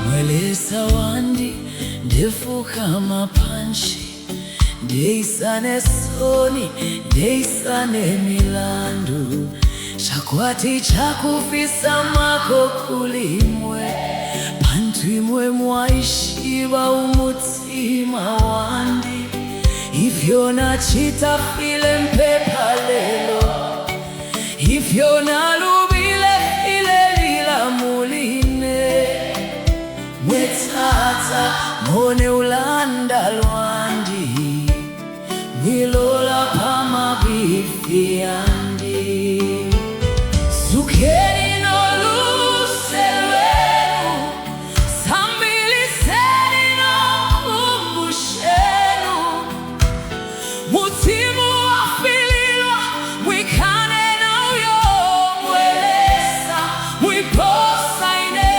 Mwelesa wandi ndefu kama panshi, ndeisane soni, ndeisane milandu, chakwati chakufisa mako kulimwe, bantu imwe mwaishiba umutima wandi, ivyo nachitafile mpepa lelo, ivyo nalubile ile lila muline. Mwetata mone ulanda lwandi, mwilola pama bifi yandi. Sukeni no luse lwenu, sambiliseni no kumbushenu, mutimu wafililwa mwikane na uyo mwelesa mwiposa ine.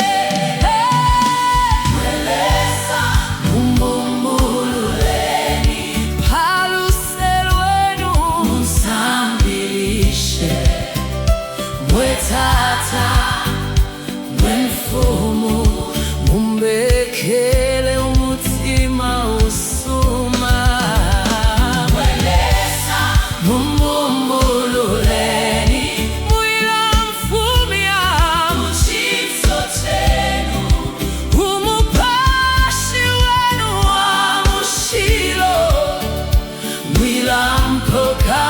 Mwetata mwenfumu mumbekele umutima usuma. Mwelesa mumbumbululeni, mwila mfumia muchitsotenu, umupashi wenu wa mushilo, mwila mpoka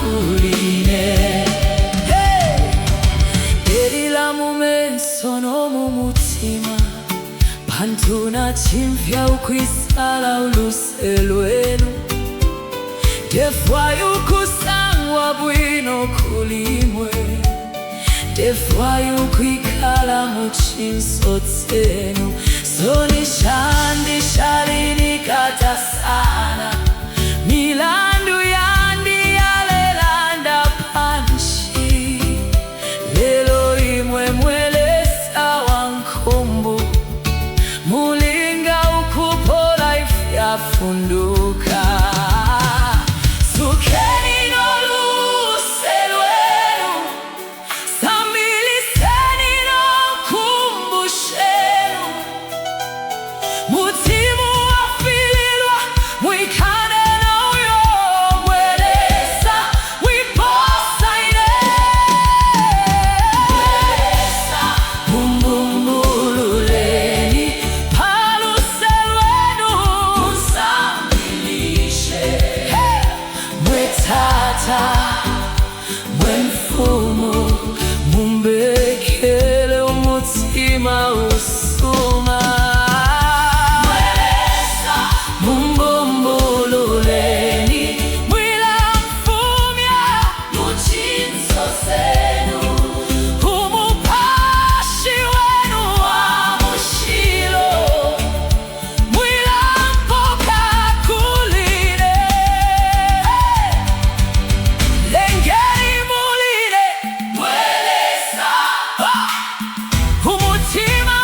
kuline. Sono mumutima bantu nachimvya ukwisala uluse lwenu, defwa yukusangwa bwino kulimwe, defwa yukwikala muchinso tsenu. Soni shandi shalini kata sana, milandu yandi yalelanda panshi, lelo imwe mulinga ukupola ifyafunduka. Sukeni no luse lwenu, sambiliseni no kumbushenu, mutimu wafililwa mwikane na uyo mwelesa mwiposa ine. Mwelesa mumbumbululeni, mwenfumu mumbekele umutima usuma. Mwelesa mumbumbululeni, mwila mfumya muchinso senu, umupashi wenu wa mushilo, mwila mpoka kuline. Umutima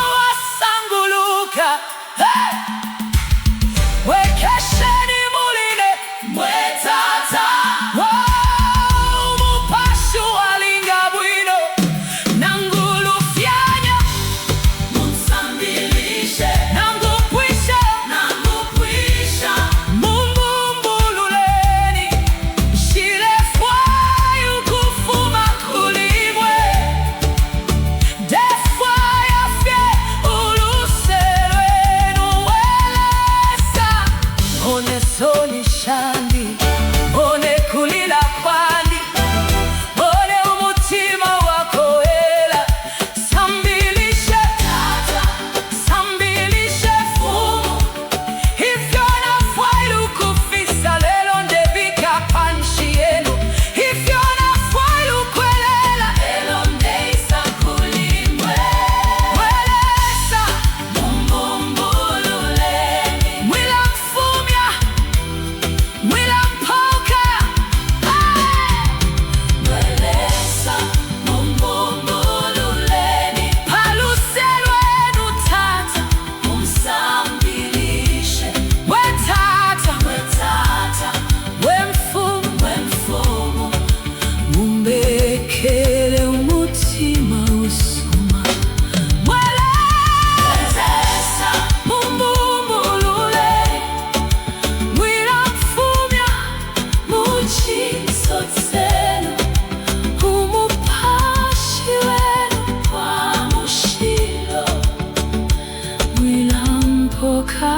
mpoka